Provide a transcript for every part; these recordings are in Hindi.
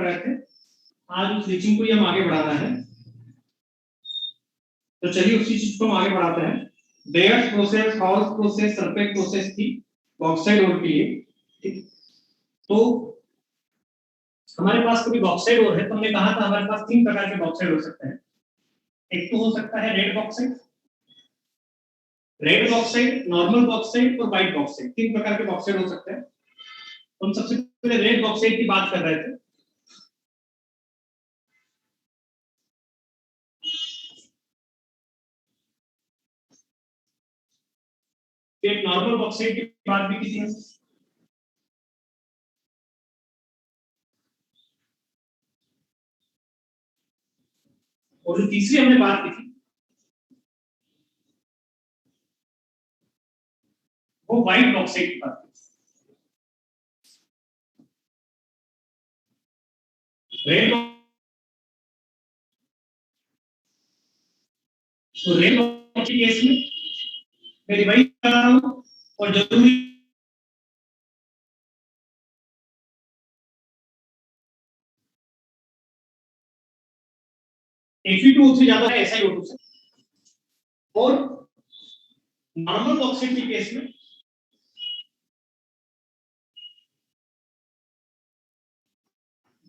रहे थे, आज उस लीचिंग को ही हम आगे बढ़ाना है। तो चलिए उसी चीज को हम आगे बढ़ाते हैं। Bayer's process, Hall's process, Serpeck's process थी बॉक्साइड ओर के लिए। ठीक, तो हमारे पास कभी बॉक्साइड ओर है तो हमने कहा था हमारे पास 3 प्रकार के बॉक्साइड हो सकते हैं। एक तो हो सकता है रेड बॉक्साइड, नॉर्मल बॉक्साइड और व्हाइट बॉक्साइड। 3 प्रकार के बॉक्साइड हो सकते हैं। हम सबसे पहले रेड बॉक्साइड की बात कर रहे थे। एक नॉर्मल बॉक्साइड की बात भी की थी। और जो तीसरी हमने बात की थी वो व्हाइट बॉक्साइड की बात की। रेड बॉक्साइड के केस में मैं रिवाइज कर रहा हूं और जरूरी Fe2O3 से ज्यादा है SiO2 से। और नॉर्मल बॉक्साइड के केस में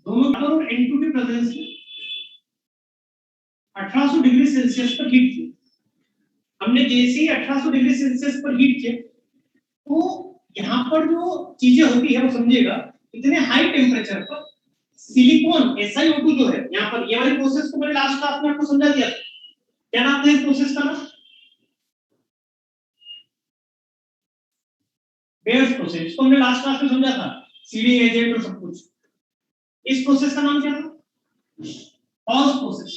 दोनों और N2 की प्रेजेंस में 1800 डिग्री सेल्सियस पर हीट की। हमने जैसे ही 1800 डिग्री सेल्सियस पर हीट किए तो यहाँ पर जो चीजें होती है वो समझिएगा, इतने हाई टेम्परेचर पर सिलिकॉन SiO2 जो है, यहाँ पर ये वाली प्रोसेस को मैंने लास्ट क्लास में आपको समझा दिया था। क्या नाम है इस प्रोसेस का? नाम बेयर्स प्रोसेस। तो हमने लास्ट क्लास में समझा था, सीडी एजेंट और सब कुछ। इस प्रोसेस का नाम क्या था? Halls process.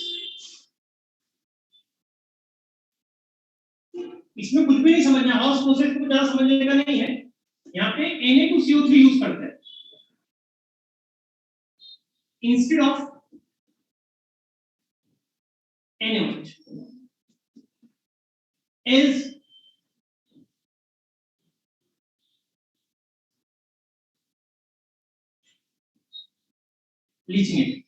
इसमें कुछ भी नहीं समझना, हॉल्स प्रोसेस को ज्यादा समझने का नहीं है। यहाँ पे Na2CO3 यूज करते हैं instead of NaOH। else leaching agent.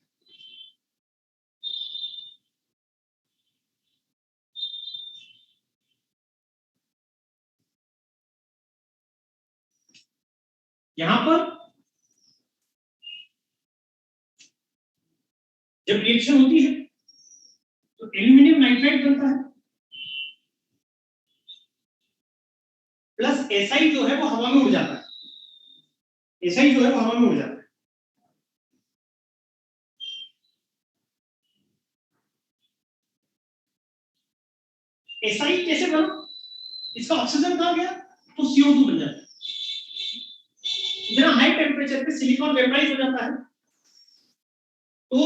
यहां पर जब रिएक्शन होती है तो एल्यूमिनियम नाइट्राइड बनता है प्लस Si जो है वो हवा में उड़ जाता है। Si जो है वो हवा में उड़ जाता है। Si कैसे बना? इसका ऑक्सीजन कहां गया तो CO2 बन जाता है। इतना हाई टेम्परेचर पे सिलिकॉन वेपराइज हो जाता है। तो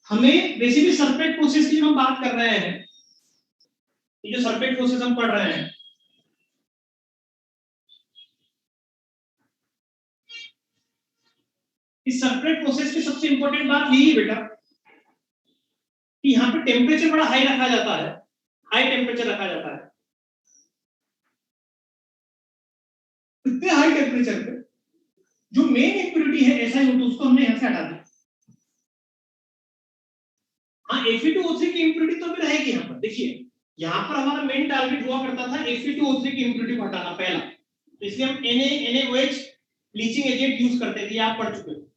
हमें बेसिकली सरफेक्ट प्रोसेस की हम बात कर रहे हैं, ये जो सरफेक्ट प्रोसेस हम पढ़ रहे हैं, इस सरफेक्ट प्रोसेस की सबसे इंपॉर्टेंट बात यही है बेटा कि यहाँ पे टेम्परेचर बड़ा हाई रखा जाता है, हाई टेम्परेचर रखा जाता है। इतने हाई टेम्परेचर पे जो मेन इम्प्योरिटी है SiO2 उसको हमने यहाँ से हटा दिया। हाँ, Fe2O3 की इम्प्योरिटी तो भी रहेगी यहाँ पर। देखिए यहाँ पर हमारा मेन टारगेट हुआ करता था Fe2O3 की इम्प्योरिटी को हटाना पहला, तो इसलिए हम NaOH लीचिंग एजेंट यूज करते थे, आप पढ़ चुके हो।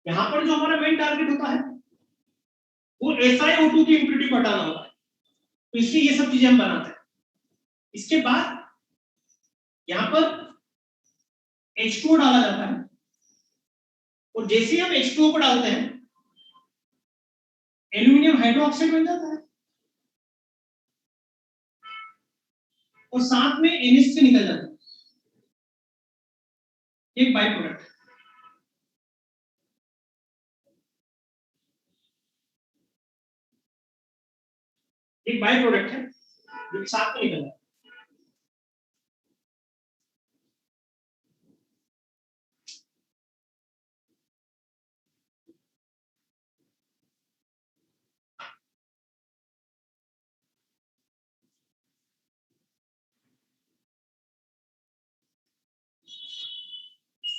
यहाँ पर जो हमारा मेन टारगेट होता है वो SiO2 की इम्प्योरिटी को हटाना होता है, तो इसलिए ये सब चीजें हम बनाते हैं। इसके बाद यहाँ पर H2O डाला जाता है और जैसे ही हम H2O को डालते हैं एल्यूमिनियम हाइड्रोक्साइड बन जाता है और साथ में NH से निकल जाता है, एक बाई प्रोडक्ट। एक बाई प्रोडक्ट है जो साथ में निकल जाता है।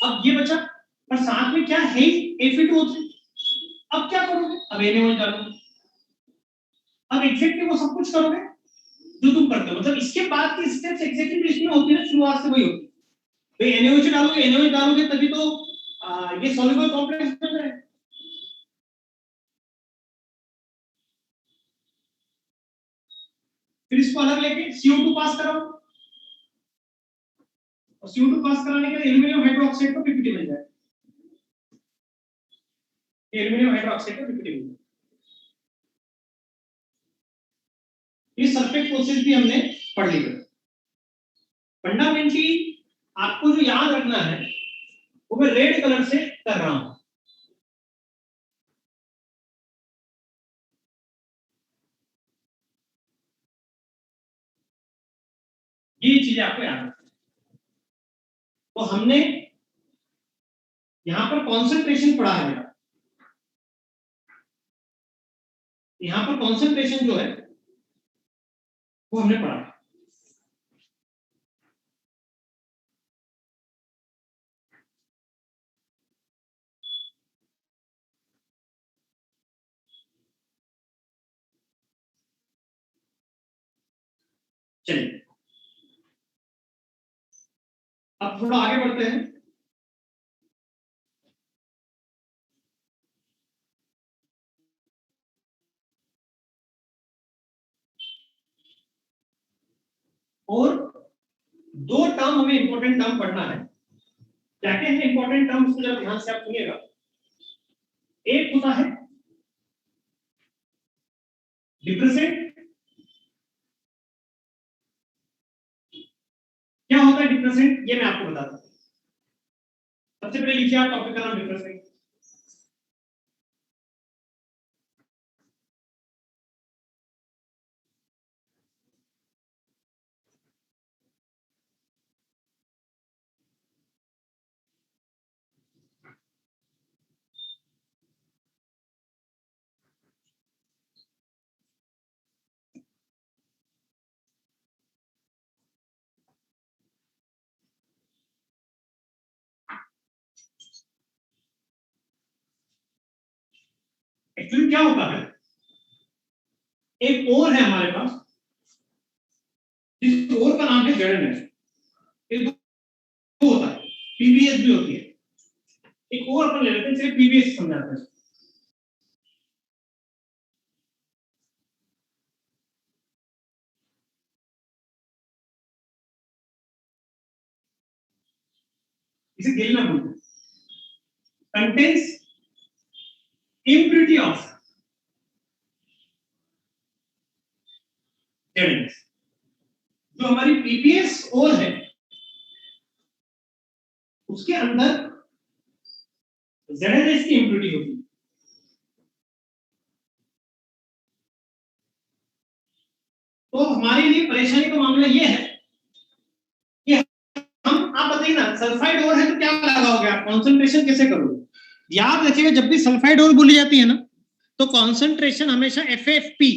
अब ये बचा पर साथ में क्या है Fe2O3। अब क्या करोगे, अब NaOH डालोगे, अब एग्जैक्टली वो सब कुछ करोगे जो तुम करते हो, मतलब इसके बाद की स्टेप्स एग्जैक्टली इसमें होती है, शुरुआत से वही होती है। भाई NaOH डालोगे तभी तो ये सॉल्युबल कॉम्प्लेक्स बन रहा है। फिर इसको अलग लेके CO2 पास कराओ, और CO2 पास कराने के लिए एल्युमिनियम हाइड्रोक्साइड का पीपीटी बन जाए, एल्युमिनियम हाइड्रोक्साइड का पीपीटी बन जाए। ये सल्फेट प्रोसेस भी हमने पढ़ ली है। फंडामेंटली आपको जो याद रखना है वो मैं रेड कलर से कर रहा हूं। ये चीजें आपको याद रखनी। तो हमने यहां पर कॉन्सेंट्रेशन पढ़ा है बेटा, यहां पर कॉन्सेंट्रेशन जो है वो हमने पढ़ा है। चलिए अब थोड़ा आगे बढ़ते हैं। और दो टर्म हमें इंपॉर्टेंट टर्म पढ़ना है। क्या क्या है इंपॉर्टेंट टर्म, उसको जरा ध्यान से आप सुनिएगा। एक होता है डिप्रेसेंट। क्या होता है डिप्रेसेंट, ये मैं आपको बताता हूं। सबसे पहले लिखिए आप टॉपिक का नाम डिप्रेसेंट। एक्चुअली क्या होता है, एक और है हमारे पास, जिस और का नाम है जेडएनएस। एक दो होता है, पीबीएस भी होती है। एक और अपन ले लेते हैं, चलिए पीबीएस समझाते हैं। इसे गिलना बोलते हैं। Contains impurity of जेडएनएस। जो हमारी पीपीएस और है उसके अंदर जेडएनएस की impurity होती है। तो हमारे लिए परेशानी का मामला ये है कि हम, आप बताइए ना, सल्फाइड और है तो क्या लगाओगे आप, कॉन्सेंट्रेशन कैसे करोगे। याद रखिएगा जब भी सल्फाइड और बोली जाती है ना, तो कॉन्सेंट्रेशन हमेशा FFP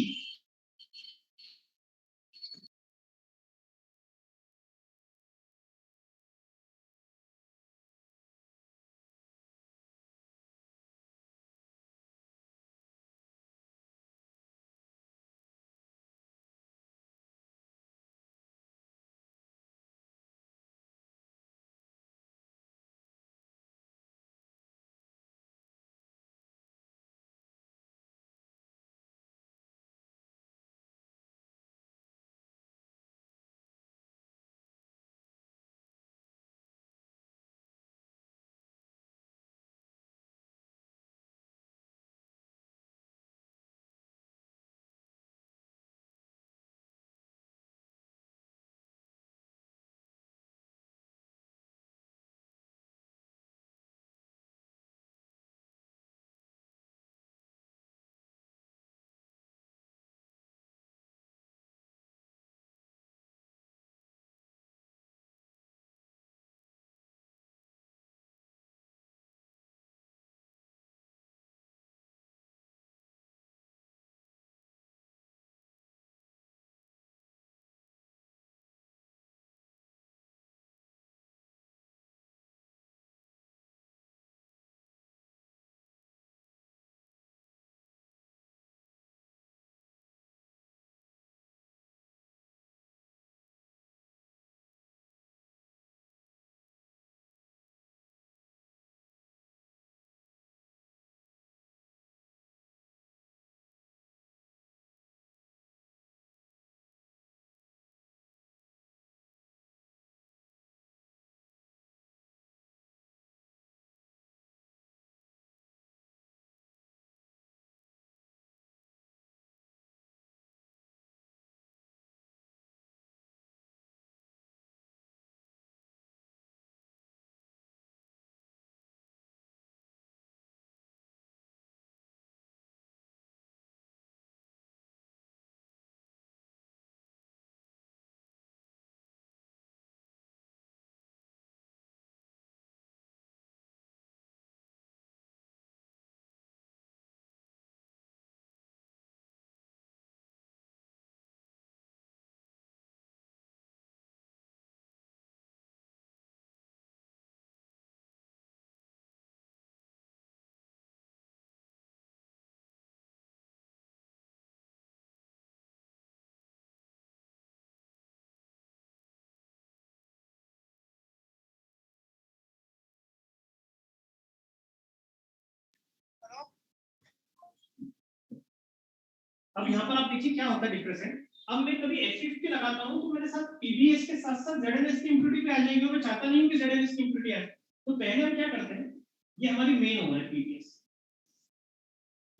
अब यहाँ पर आप देखिए क्या होता है डिप्रेसेंट। अब मैं कभी F50 लगाता हूँ तो मेरे साथ PBS के साथ साथ ZNS की इम्प्योरिटी भी आ जाएगी, और मैं चाहता नहीं हूँ कि ZNS की इम्प्योरिटी आए। तो पहले हम क्या करते हैं, ये हमारी मेन ओवर है PBS,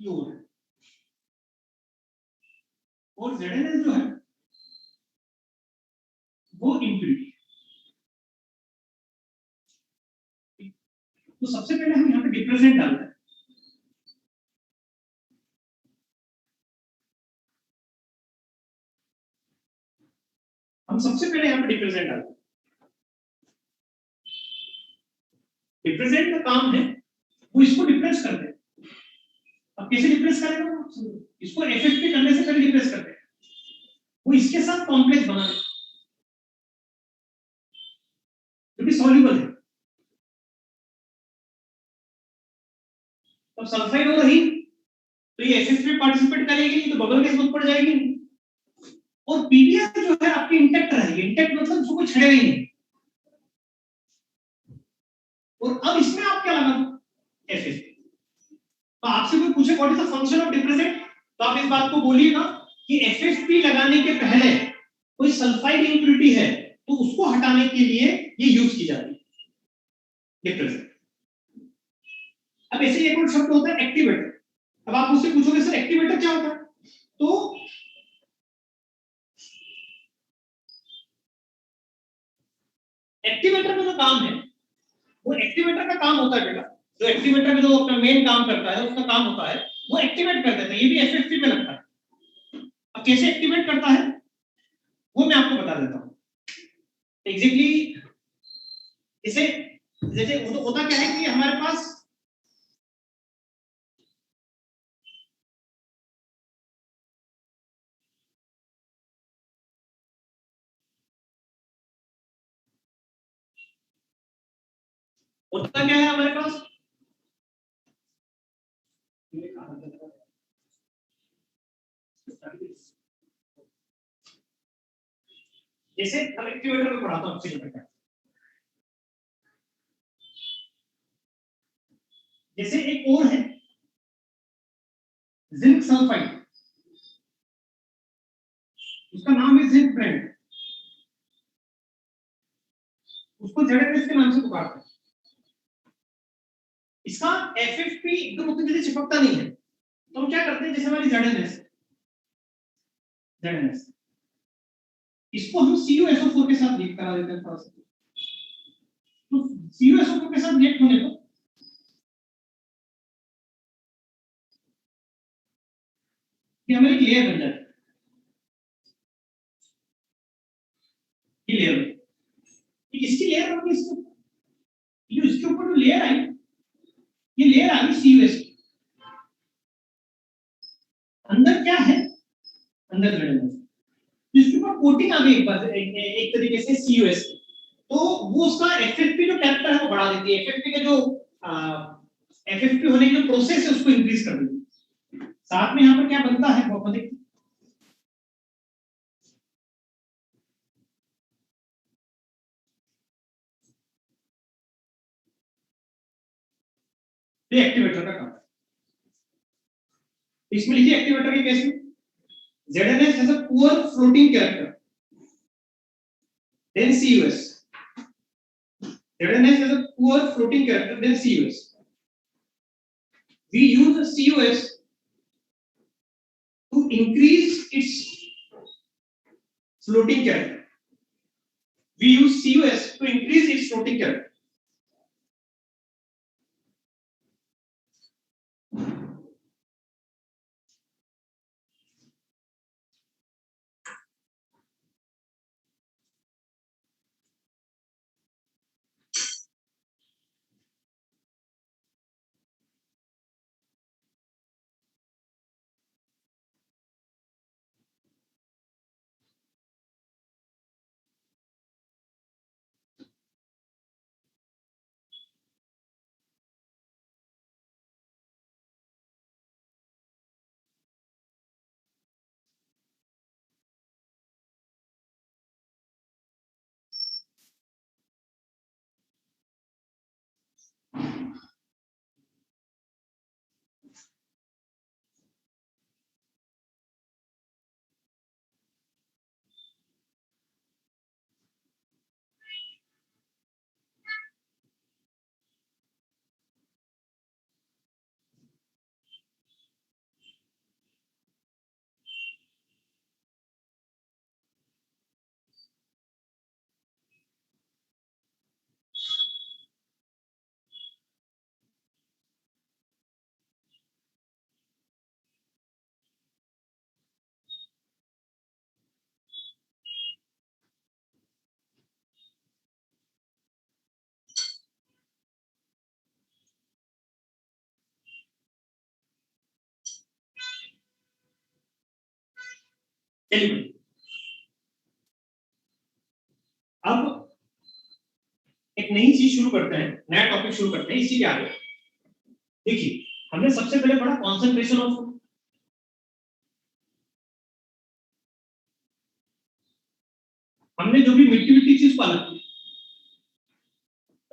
ये ओवर है, और ZNS जो है वो इम्प्योरिटी। तो सबसे पहले हम यहाँ पे डिप्रेसेंट डालते हैं। हम सबसे पहले यहाँ पे डिप्रेसेंट डालते हैं। डिप्रेसेंट का काम है वो इसको डिप्रेस कर दे। अब कैसे डिप्रेस करेगा वो, इसको F50 करने से पहले डिप्रेस करते हैं, वो इसके साथ कॉम्प्लेक्स बना दे जो कि सॉल्युबल है। अब सल्फाइड हो रही तो ये F50 में पार्टिसिपेट करेगी नहीं, तो बबल गैस बुक पड़ जाएगी। और पीबीएस जो है आपकी इंटेक्ट रहेगी, इंटेक्ट मतलब उसको कोई छेड़ेगा ही नहीं। और अब इसमें आप क्या लगा दो, F50। तो आपसे कोई पूछे what is the function of depressant, तो आप इस बात को बोलिएगा कि F50 लगाने के पहले कोई सल्फाइड इंप्योरिटी है तो उसको हटाने के लिए ये यूज की जाती है डिप्रेसेंट। अब ऐसे एक और शब्द होता है एक्टिवेटर। अब आप मुझसे पूछोगे सर एक्टिवेटर क्या होता है, तो एक्टिवेटर का जो काम है, वो एक्टिवेटर का काम होता है बेटा, जो एक्टिवेटर में जो अपना मेन काम करता है उसका काम होता है वो एक्टिवेट कर देता है। ये भी F50 में लगता है। अब कैसे एक्टिवेट करता है वो मैं आपको बता देता हूँ एग्जैक्टली। इसे जैसे होता क्या है कि हमारे पास होता क्या है, हमारे पास जैसे हम एक्टिवेटर में पढ़ाता हूँ आपसे बेटा, जैसे एक और है जिंक सल्फाइड, उसका नाम है जिंक ब्रांड, उसको ZNS के नाम से पुकारते हैं। इसका F50 एकदम उतनी जल्दी चिपकता नहीं है, तो हम क्या करते हैं, जैसे हमारी ZNS इसको हम CuSO4 के साथ रिएक्ट करा देते हैं थोड़ा सा। तो CuSO4 के साथ रिएक्ट होने पर ये हमारी लेयर बन जाती है, ये लेयर, इसकी लेयर बन गई, इसको इसके ऊपर जो लेयर आई, ये लेयर आ गई CuS की। अंदर क्या है, अंदर ZNS, जिसके ऊपर कोटिंग आ गई एक बार एक तरीके से CuS की, तो वो उसका F50 जो कैरेक्टर है वो बढ़ा देती है। F50 का जो F50 होने की जो प्रोसेस है उसको इंक्रीज कर देती है। साथ में यहाँ पर क्या बनता है वो अपन देखते हैं। एक्टिवेटर का काम, इसमें लिखिए एक्टिवेटर के केस में ZNS has a poor floating character, then CuS. ZNS has a poor floating character, then CuS. We use CuS to increase its floating character. We use CuS to increase its floating character. चलिए अब एक नई चीज शुरू करते हैं, नया टॉपिक शुरू करते हैं इसी के आगे। देखिए हमने सबसे पहले पढ़ा कॉन्सेंट्रेशन ऑफ फूड, हमने जो भी मिट्टी मिट्टी चीज को अलग किया।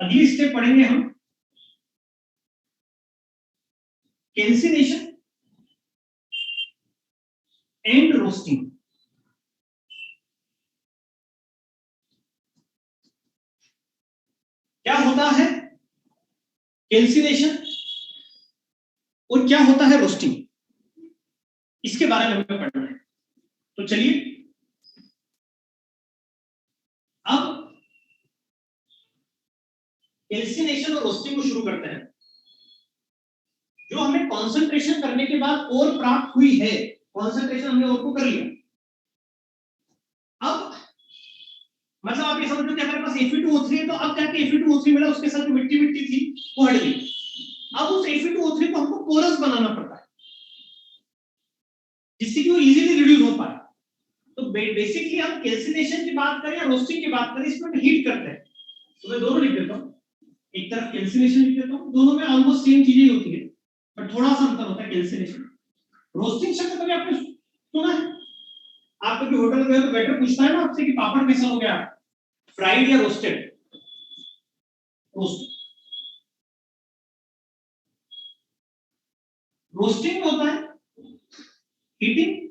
अगली स्टेप पढ़ेंगे हम कैल्सिनेशन एंड रोस्टिंग। क्या होता है कैल्सिनेशन और क्या होता है रोस्टिंग, इसके बारे में हमें पढ़ना है। तो चलिए अब कैल्सिनेशन और रोस्टिंग को शुरू करते हैं। जो हमें कॉन्सेंट्रेशन करने के बाद और प्राप्त हुई है, कॉन्सेंट्रेशन हमने और को कर लिया। अब मतलब आप ये समझो कि हमारे पास Fe2O3 है, तो अब क्या Fe2O3 मिला, उसके साथ मिट्टी मिट्टी थी वो हट गई। अब उस Fe2O3 को हमको पोरस बनाना पड़ता है जिससे कि वो इजीली रिड्यूस हो पाए। तो बेसिकली हम कैल्सिनेशन की बात करें या रोस्टिंग की बात करें, इसमें हीट करते हैं। तो मैं दोनों लिख देता हूं, एक तरफ कैल्सिनेशन लिख देता हूं, दोनों में ऑलमोस्ट सेम चीजें होती है पर थोड़ा सा अंतर होता है। कैल्सिनेशन, रोस्टिंग शब्द कभी आपने सुना है? आप कभी होटल गए तो वेटर पूछता है ना आपसे कि पापड़ कैसा हो गया, फ्राइड या रोस्टेड? रोस्ट। रोस्टिंग में होता है heating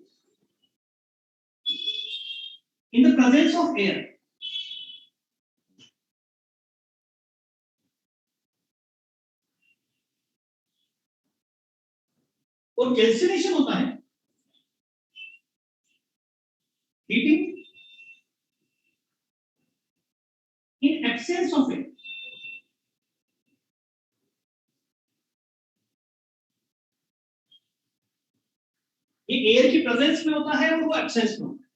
in the presence of air. और कैल्सिनेशन होता है heating in absence of air. ये एयर की प्रेजेंस में होता है और वो एब्सेंस में होता है।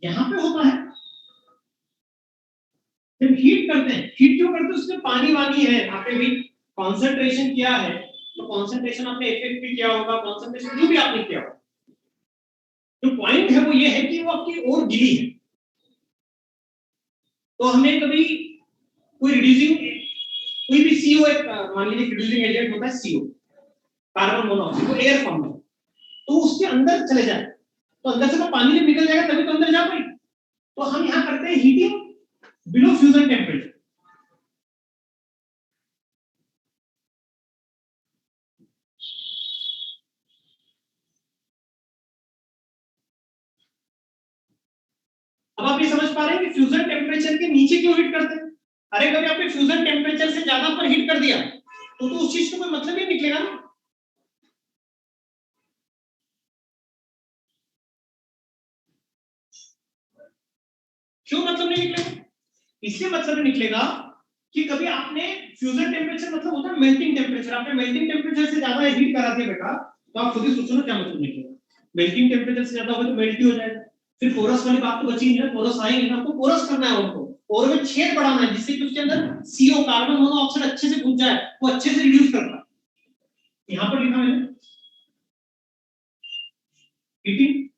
यहां पे होता है जब हीट करते हैं। हीट क्यों करते हैं? उसमें पानी वानी है, आपने भी कॉन्सेंट्रेशन किया है, तो कॉन्सेंट्रेशन आपने इफेक्ट भी किया होगा, कॉन्सेंट्रेशन जो भी आपने किया होगा। जो पॉइंट है वो ये है कि वो आपकी और गिली है। तो हमने कभी कोई रिड्यूसिंग, कोई भी सीओ, एक मान लीजिए रिड्यूसिंग एजेंट होता है सीओ, कार्बन मोनोऑक्साइड, वो एयर फॉर्म में, तो उसके अंदर चले जाए तो अंदर से तो पानी जब निकल जाएगा तभी तो अंदर जा पाएगी। तो हम यहां करते हैं हीटिंग बिलो फ्यूजन टेम्परेचर। अब आप ये समझ पा रहे हैं कि फ्यूजन टेम्परेचर के नीचे क्यों हीट करते हैं? अरे कभी आपने फ्यूजन टेम्परेचर से ज्यादा पर हीट कर दिया तो उस चीज का कोई मतलब ही निकलेगा ना। क्यों मतलब नहीं निकलेगा? इसलिए मतलब नहीं निकलेगा कि कभी आपने फ्यूजन टेम्परेचर मतलब होता है मेल्टिंग टेम्परेचर, आपने मेल्टिंग टेम्परेचर से ज्यादा हीट करा दिया बेटा, तो आप खुद ही सोचो ना क्या मतलब निकलेगा। मेल्टिंग टेम्परेचर से ज्यादा होगा तो मेल्ट ही हो जाएगा। फिर पोरस वाली बात तो बची नहीं है, पोरस आएंगे ना, आपको पोरस करना है उनको, और में छेद बढ़ाना है जिससे कि उसके अंदर सीओ, कार्बन मोनोऑक्साइड अच्छे से घुस जाए, वो अच्छे से रिड्यूस करता है। यहां पर लिखा मैंने हीटिंग,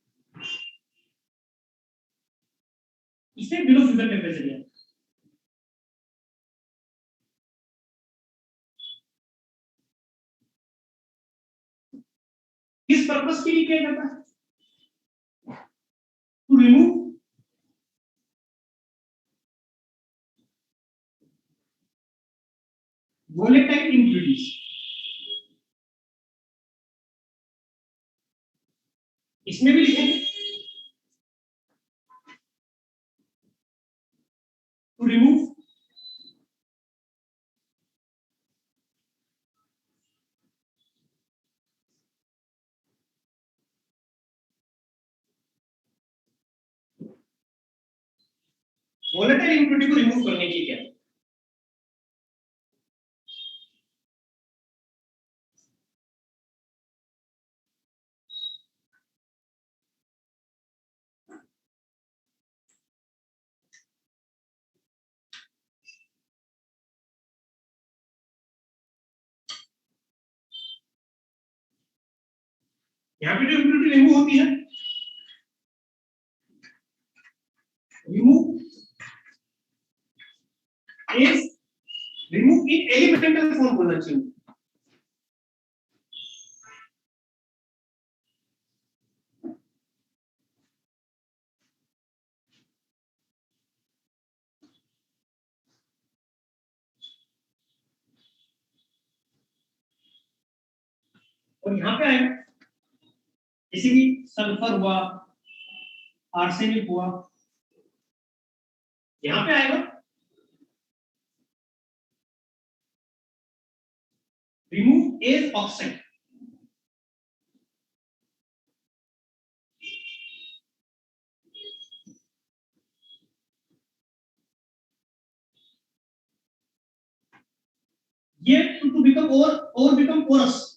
इसे बिलो फ्यूजन टेम्परेचर लिया। किस पर्पस के लिए किया जाता है? To remove volatile impurities. इसमें भी लिखेंगे टू रिमूव वोलेटाइल इम्प्यूरिटी को रिमूव करने के लिए क्या? यहाँ पे जो इम्प्योरिटी रिमूव होती है, remove is remove in elemental form होना चाहिए। और यहाँ पे आएगा जैसे कि सल्फर हुआ, आर्सेनिक हुआ, यहाँ पे आएगा रिमूव एज ऑक्साइड। ये टू बिकम और बिकम पोरस।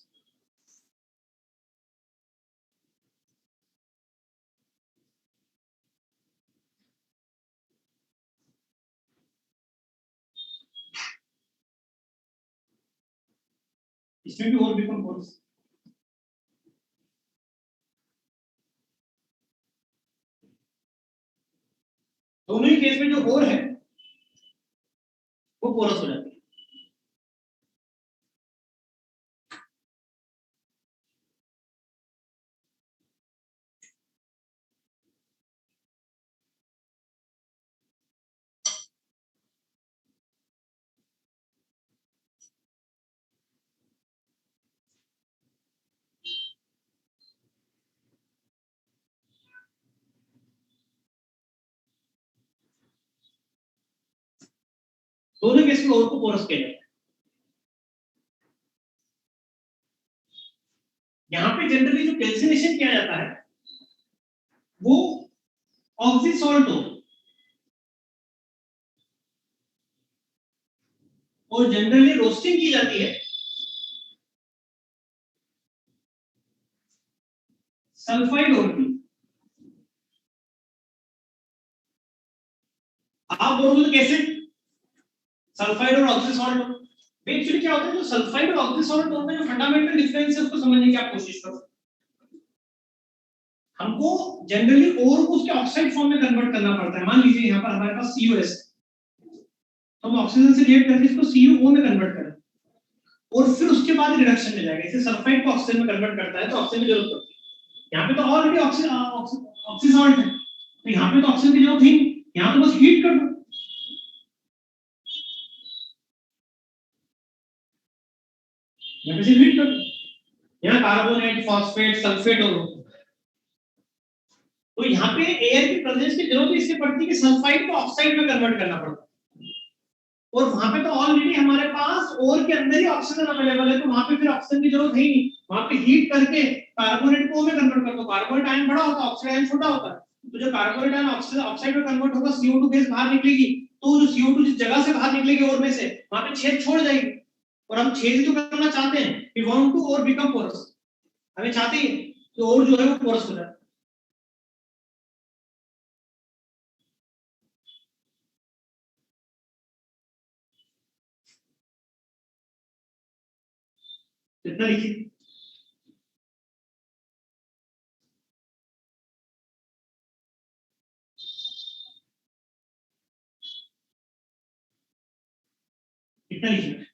इसमें भी और बिकम पोरस। दोनों ही केस में जो और है वो पोरस हो जाती है। दोनों केस में और को पोरस किया जाता है। यहाँ पे जनरली जो कैल्सिनेशन किया जाता है वो ऑक्सीसॉल्ट हो, और जनरली रोस्टिंग की जाती है सल्फाइड और की। आप बोलोगे तो कैसे सल्फाइड और ऑक्सीसॉल्ट? एक्चुअली क्या होता है, जो सल्फाइड और ऑक्सीसॉल्ट में जो फंडामेंटल डिफरेंस है उसको समझने की आप कोशिश करो। हमको जनरली और को उसके ऑक्साइड फॉर्म में कन्वर्ट करना पड़ता है। मान लीजिए यहाँ पर हमारे पास CuS, तो हम ऑक्सीजन से रिएक्ट करके इसको CuO में कन्वर्ट करें और फिर उसके बाद रिडक्शन में जाएगा। इसे सल्फाइड को ऑक्सीजन में कन्वर्ट करता है तो ऑक्सीजन की जरूरत पड़ती है। यहाँ पे तो ऑलरेडी ऑक्सीसॉल्ट है, तो यहाँ पे तो ऑक्सीजन की जरूरत ही नहीं, यहाँ तो बस हीट कर दो। यहाँ पे सिर्फ हीट कर दो, यहाँ कार्बोनेट, फॉस्फेट, सल्फेट और तो यहाँ पे एयर की प्रेजेंस की जरूरत इसलिए पड़ती है कि सल्फाइड को ऑक्साइड में कन्वर्ट करना पड़ता है, और वहां पे तो ऑलरेडी हमारे पास और के अंदर ही ऑक्सीजन अवेलेबल है, तो वहां पे फिर ऑक्सीजन की जरूरत है ही नहीं। वहां पे हीट करके कार्बोनेट को में कन्वर्ट कर दो, कार्बोनेट आयन बड़ा होता है, ऑक्सीजन आयन छोटा होता है, तो जो कार्बोनेट आयन ऑक्साइड में कन्वर्ट होगा CO2 गैस बाहर निकलेगी, तो जो CO2 जिस जगह से बाहर निकलेगी और में से वहां पे छेद छोड़ जाएगी। और हम छेद जो करना चाहते हैं, वी वांट टू और बिकम पोरस, हमें चाहते हैं कि और जो है वो पोरस हो जाए। कितना लिखिए, कितना लिखिए।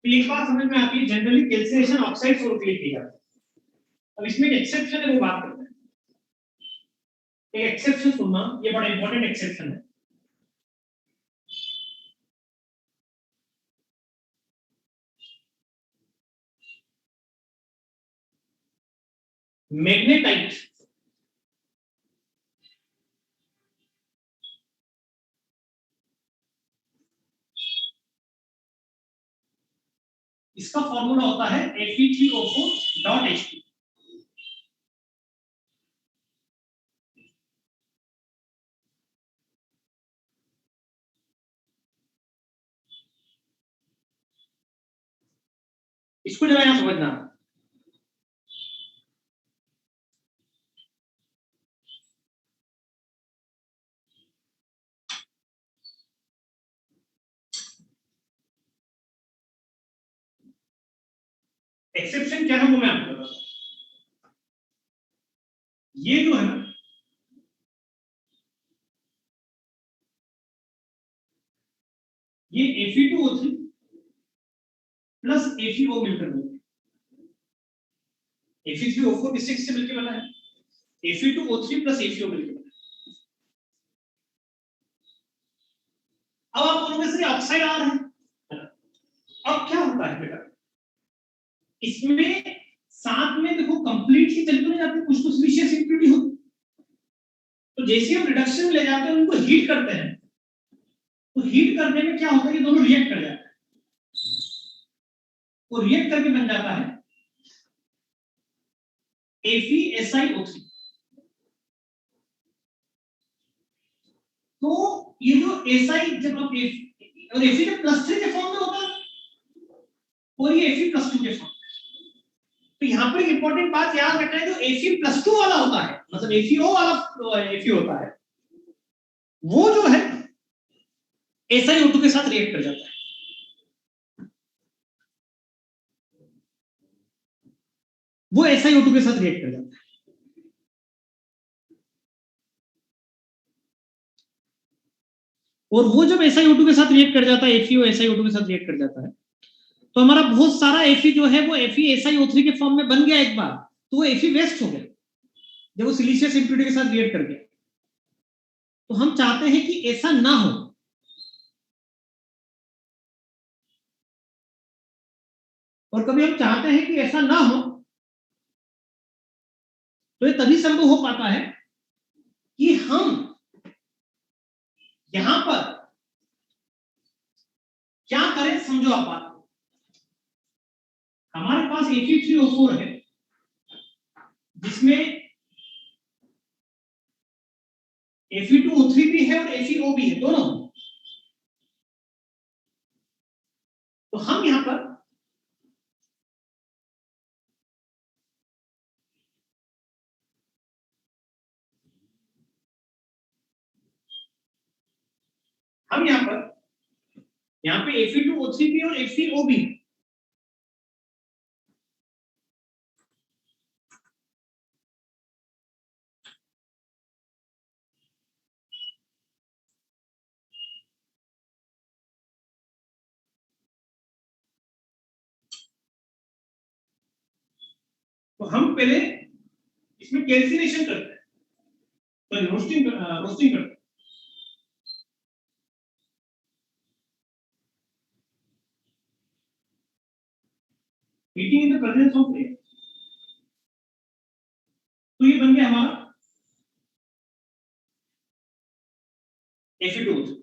तो एक बात समझ में आती है, जनरली कैल्सिनेशन ऑक्साइड स्वरूप लिखी जाती है। अब इसमें एक एक्सेप्शन है, वो बात करते हैं। एक एक्सेप्शन सुनना, ये बड़ा इंपॉर्टेंट एक्सेप्शन है। मैग्नेटाइट इसका फॉर्मूला होता है Fe3O4.H2। इसको जरा यहां समझना, एक्सेप्शन क्या है वो मैं आपको बताता हूं। ये जो है ना, ये Fe2O3 प्लस FeO मिलकर बना है। Fe3O4 किससे मिलकर बना है? Fe2O3 प्लस FeO मिलकर बना है। अब आप बोलोगे सर ऑक्साइड आ रहा है, अब क्या होता है बेटा, इसमें साथ में देखो कंप्लीटली चल तो नहीं जाती, कुछ तो सिलिशियस इम्प्योरिटी हो, तो जैसे हम रिडक्शन में ले जाते हैं उनको हीट करते हैं, तो हीट करने में क्या होता है कि दोनों रिएक्ट कर जाते हैं, वो रिएक्ट करके बन जाता है FeSiO3। तो ये जो Si जब आप और Fe जब +3 के फॉर्म में होता है और ये Fe+2 के फॉर्म में, तो यहाँ पर एक इंपॉर्टेंट बात याद रखना है, जो Fe+2 वाला होता है, मतलब FeO वाला Fe होता है, वो जो है SiO2 के साथ रिएक्ट कर जाता है। वो SiO2 के साथ रिएक्ट कर जाता है। और वो जब SiO2 के साथ रिएक्ट कर जाता है, FeO SiO2 के साथ रिएक्ट कर जाता है, तो हमारा बहुत सारा Fe जो है वो FeSiO3 के फॉर्म में बन गया एक बार, तो वो Fe वेस्ट हो गया जब वो सिलिशियस इम्प्योरिटी के साथ रिएक्ट कर गया। तो हम चाहते हैं कि ऐसा ना हो, और कभी हम चाहते हैं कि ऐसा ना हो, तो ये तभी संभव हो पाता है कि हम यहां पर क्या करें, समझो आप बात। हमारे पास Fe3O4 है जिसमें Fe2O3 भी है और FeO भी है, दोनों। तो हम यहां पर यहां पे Fe2O3 भी और FeO भी है। तो हम पहले इसमें कैल्सिनेशन करते हैं, तो रोस्टिंग करते हैं। Heating in the presence of air, तो ये बन गया हमारा Fe2O3।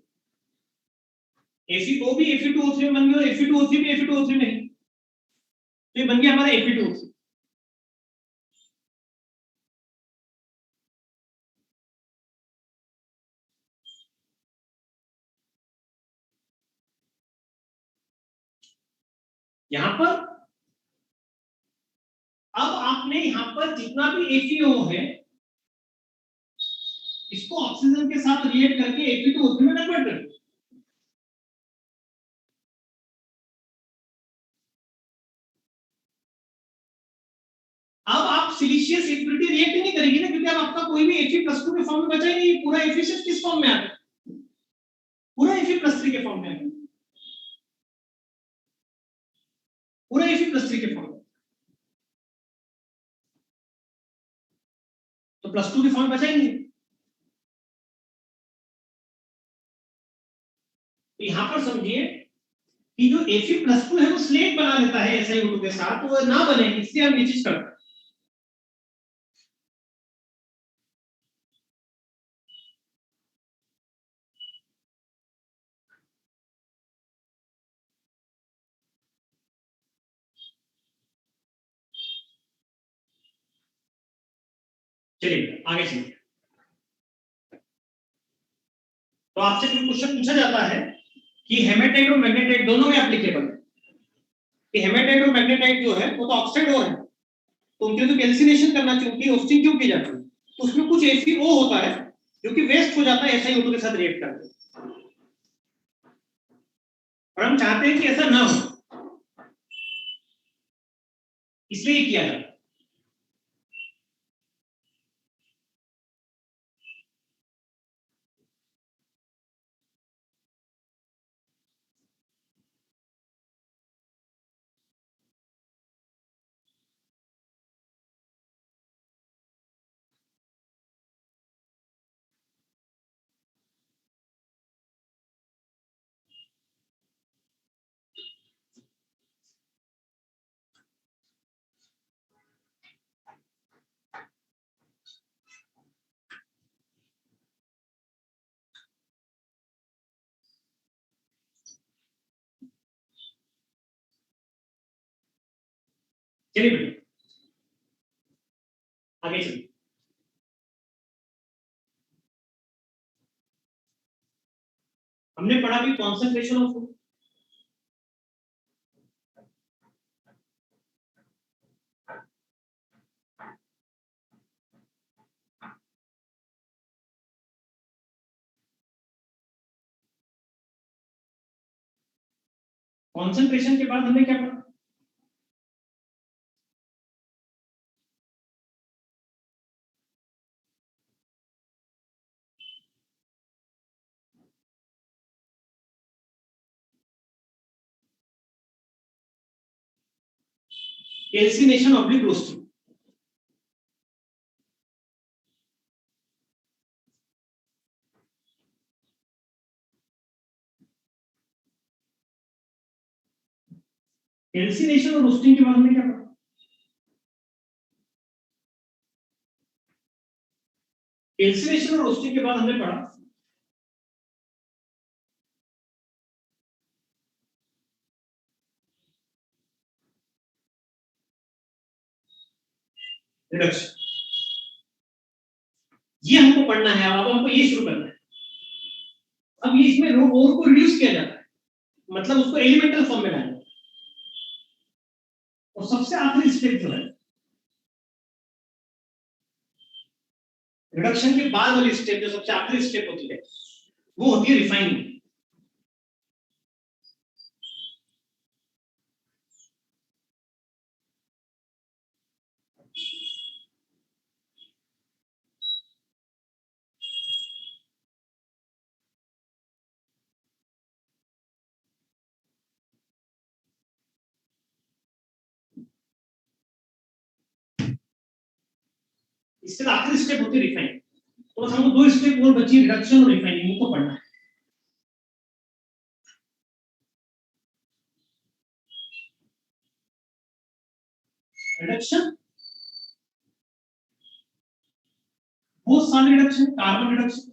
FeO भी Fe2O3 में बन गया और Fe2O3 भी Fe2O3 में, तो ये बन गया हमारा Fe2O3। यहां पर अब आपने यहां पर जितना भी FeO है इसको ऑक्सीजन के साथ रिएक्ट करके Fe2O3 में कन्वर्ट कर दिया। अब आप सिलिशियस इम्प्योरिटी रिएक्ट नहीं करेगी ना, क्योंकि अब आपका कोई भी Fe+2 के फॉर्म में बचा ही नहीं, पूरा Fe सिर्फ किस फॉर्म में आ गया, पूरा Fe+3 के फॉर्म में आ गया। पूरा Fe+3 के फॉर्म में। तो +2 के फॉर्म बचा ही नहीं। तो यहां पर समझिए कि जो Fe+2 है वो स्लेट बना देता है SiO2 के साथ, तो वो ना बने इसलिए हम ये चीज करते हैं। चलिए आगे चलिए। तो आपसे कोई क्वेश्चन पूछा जाता है कि हेमेटाइट और मैग्नेटाइट दोनों में एप्लीकेबल है, कि हेमेटाइट और मैग्नेटाइट जो है वो तो ऑक्साइड और है, तो उनके तो कैल्सिनेशन करना चाहिए, उनकी रोस्टिंग क्यों की जाती है? तो उसमें कुछ FeO होता है जो कि वेस्ट हो जाता है SiO2 के साथ रिएक्ट करके, और हम चाहते हैं कि ऐसा ना हो, इसलिए ये किया जाता है। चलिए बेटा आगे चलिए। हमने पढ़ा भी कॉन्सेंट्रेशन ऑफ फूड, कॉन्सेंट्रेशन के बाद हमने क्या पढ़ा? Calcination oblique roasting. कैल्सिनेशन और रोस्टिंग के बाद हमने क्या पढ़ा? कैल्सिनेशन और रोस्टिंग के बाद हमने पढ़ा रिडक्शन। ये हमको पढ़ना है, अब हमको ये शुरू करना है। अब ये इसमें और को रिड्यूस किया जाता है, मतलब उसको एलिमेंटल फॉर्म में लाया जाता है, और सबसे आखिरी स्टेप जो है रिडक्शन के बाद वाली स्टेप, जो सबसे आखिरी स्टेप होती है, वो होती है रिफाइनिंग। इससे आखिरी स्टेप होती है रिफाइनिंग। तो हमको दो स्टेप और बची, रिडक्शन और रिफाइनिंग को पढ़ना है। रिडक्शन, बहुत सारे रिडक्शन, कार्बन रिडक्शन,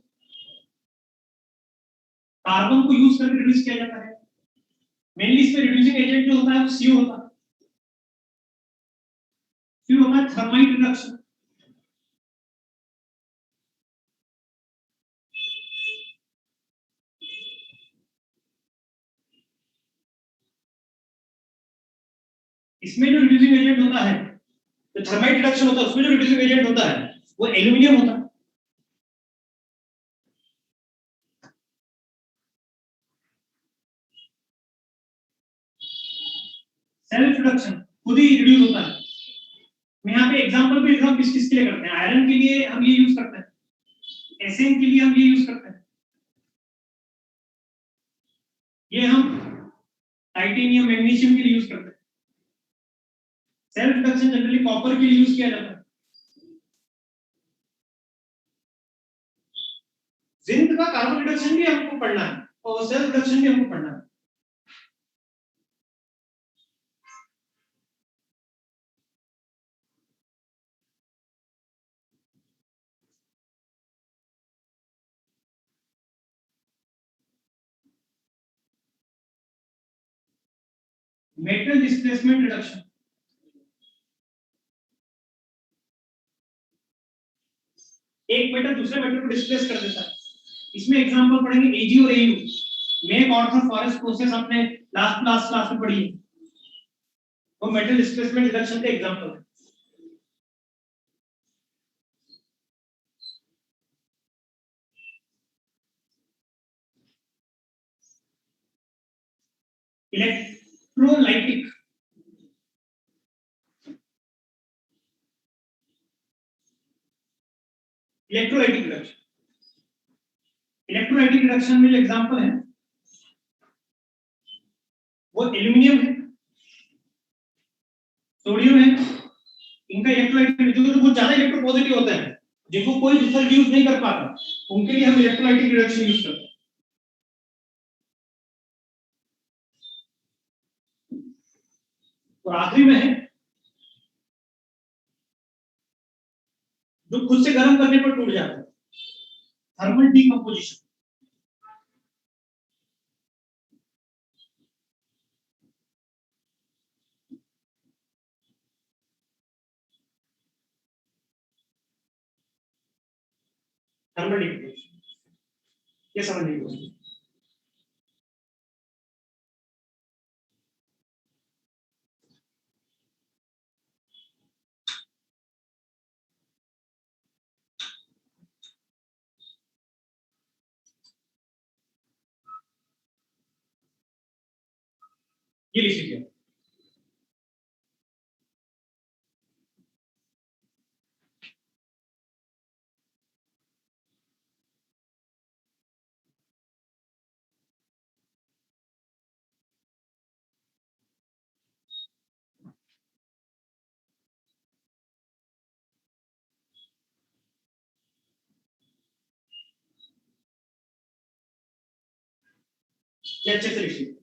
कार्बन को यूज करके रिड्यूस किया जाता है। मेनली इसमें रिड्यूसिंग एजेंट जो होता है वो CO होता है। फिर होता है थर्माइट रिडक्शन। इसमें जो रिड्यूसिंग एजेंट होता है, तो थर्माइट रिडक्शन होता है, उसमें जो रिड्यूसिंग एजेंट होता है वो एल्यूमिनियम होता है। सेल्फ रिडक्शन, खुद ही रिड्यूस होता है। मैं यहाँ पे एग्जांपल भी हम किस किस के लिए करते हैं। आयरन के लिए हम ये यूज करते हैं, एसएन के लिए हम ये यूज करते हैं, ये हम टाइटेनियम मैग्नीशियम के लिए यूज करते हैं। सेल्फ रिडक्शन जनरली कॉपर के लिए यूज किया जाता है। जिंक का कार्बन रिडक्शन भी हमको पढ़ना है और सेल्फ रिडक्शन भी हमको पढ़ना है। मेटल डिस्प्लेसमेंट रिडक्शन, एक मेटल दूसरे मेटल को डिस्प्लेस कर देता है। इसमें एग्जांपल पढ़ेंगे एजी और AU. Make ortho forest process आपने लास्ट क्लास में पढ़ी है, वो मेटल डिस्प्लेसमेंट रिडक्शन का एग्जांपल है। Electrolytic, electrolytic reduction, electrolytic reduction में जो एग्जांपल है वो एल्यूमिनियम है, सोडियम है। इनका इलेक्ट्रोलाइटिक जो बहुत ज्यादा इलेक्ट्रोपॉजिटिव होते हैं, जिनको कोई दूसरा यूज नहीं कर पाता, उनके लिए हम इलेक्ट्रोलाइटिक रिडक्शन यूज करते हैं। और आखिरी में है जो खुद से गर्म करने पर टूट जाता है, थर्मल डीकंपोजिशन। थर्मल डीकंपोजिशन ये समझ लीजिए। ये लीजिए, ये अच्छे से लिखिए।